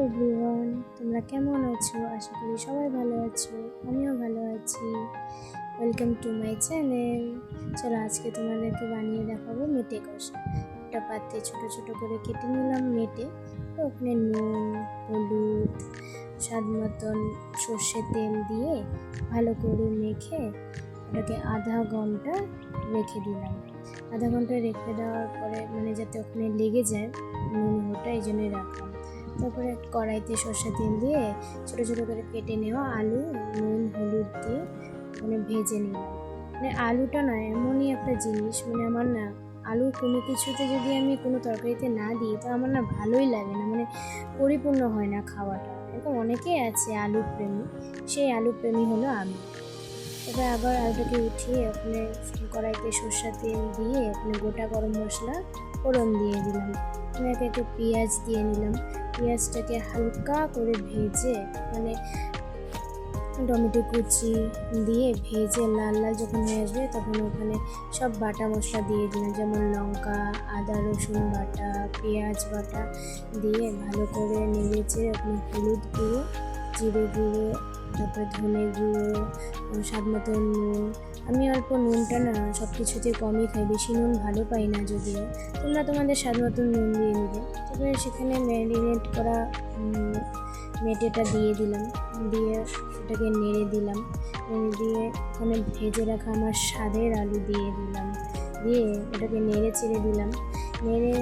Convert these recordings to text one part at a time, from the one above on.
Everyone, তোমরা কেমন আছো? আশা করি সবাই ভালো আছো, আমিও ভালো আছি। Welcome to my channel. চলো আজকে তোমাদেরকে বানিয়ে দেখাবো মেটে কষা। একটা পাত্রে ছোট ছোট করে কেটে নিলাম মেটে, তো ওখানে নুন, হলুদ, স্বাদ মতন সর্ষের তেল দিয়ে ভালো করে মেখে ওটাকে আধা ঘন্টা রেখে দিলাম। আধা ঘন্টা রেখে দেওয়ার পরে যাতে ওখানে লেগে যায় নুন ওটা এই জন্যই রাখলাম। তারপরে কড়াইতে সর্ষের তেল দিয়ে ছোটো ছোটো করে কেটে নেওয়া আলু নুন হলুদ দিয়ে ভেজে নিলাম। আলুটা না এমনই একটা জিনিস, আমার না আলু কোনো কিছুতে যদি আমি কোনো তরকারিতে না দিই তো আমার না ভালোই লাগে না, পরিপূর্ণ হয় না খাওয়াটা। এরকম অনেকেই আছে আলু প্রেমী, সেই আলু প্রেমী হলো আমি। এবার আবার আলুটাকে উঠিয়ে ওখানে কড়াইতে সর্ষের তেল দিয়ে ওখানে গোটা গরম মশলা ফোড়ন দিয়ে দিলাম। একে একটু পেঁয়াজ দিয়ে নিলাম। পেঁয়াজটাকে হালকা করে ভেজে টমেটো কুচি দিয়ে ভেজে লাল লাল যখন হয়ে আসবে তখন ওখানে সব বাটা মশলা দিয়ে দিলাম, যেমন লঙ্কা, আদা রসুন বাটা, পেঁয়াজ বাটা দিয়ে ভালো করে নেড়েচে ওখানে হলুদ গুঁড়ো, জিরে গুঁড়ো, তারপরে ধনে গুঁড়ো, স্বাদ মতো নুন। আমি অল্প নুনটা না সব কিছুতে কমই খাই, বেশি নুন ভালো পাই না, যদিও তোমরা তোমাদের স্বাদ মতো নুন দিয়ে নেবে। তারপরে সেখানে ম্যারিনেট করা মেটেটা দিয়ে দিলাম, দিয়ে সেটাকে নেড়ে দিলাম, নেড়ে দিয়ে ওখানে ভেজে রাখা আমার স্বাদের আলু দিয়ে দিলাম, দিয়ে ওটাকে নেড়ে ছেড়ে দিলাম। নেড়ে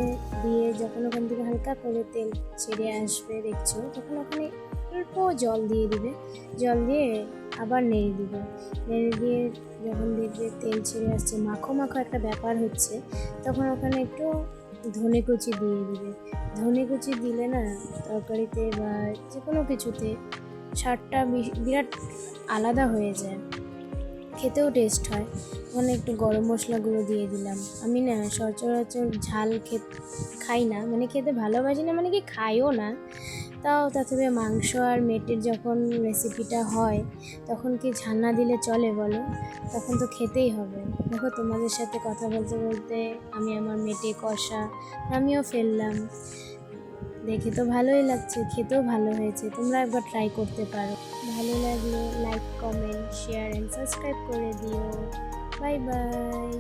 দিয়ে যখন ওখান থেকে হালকা করে তেল ছেড়ে আসবে দেখছো, তখন ওখানে অল্প জল দিয়ে দিবে, জল দিয়ে আবার নেড়ে দিবে। নেড়ে দিয়ে যখন দেখবে তেল ছেড়ে আসছে, মাখো মাখো একটা ব্যাপার হচ্ছে, তখন ওখানে একটু ধনে কুচি দিয়ে দিবে। ধনে কুচি দিলে না তরকারিতে বা যে কোনো কিছুতে স্বাদটা বিরাট আলাদা হয়ে যায়, খেতেও টেস্ট হয়। ওখানে একটু গরম মশলা গুঁড়ো দিয়ে দিলাম। আমি না সচরাচর ঝাল খাই না, খেতে ভালোবাসি না, কি খাইও না। তাও তাতে মাংস আর মেটের যখন রেসিপিটা হয় তখন কি ঝাল না দিলে চলে বলো? তখন তো খেতেই হবে। দেখো তোমাদের সাথে কথা বলতে বলতে আমি আমার মেটে কষা আমিও ফেললাম। দেখে তো ভালোই লাগছে, খেতেও ভালো হয়েছে। তোমরা একবার ট্রাই করতে পারো। ভালো লাগলে like, comment, share and subscribe করে দিও। Bye bye.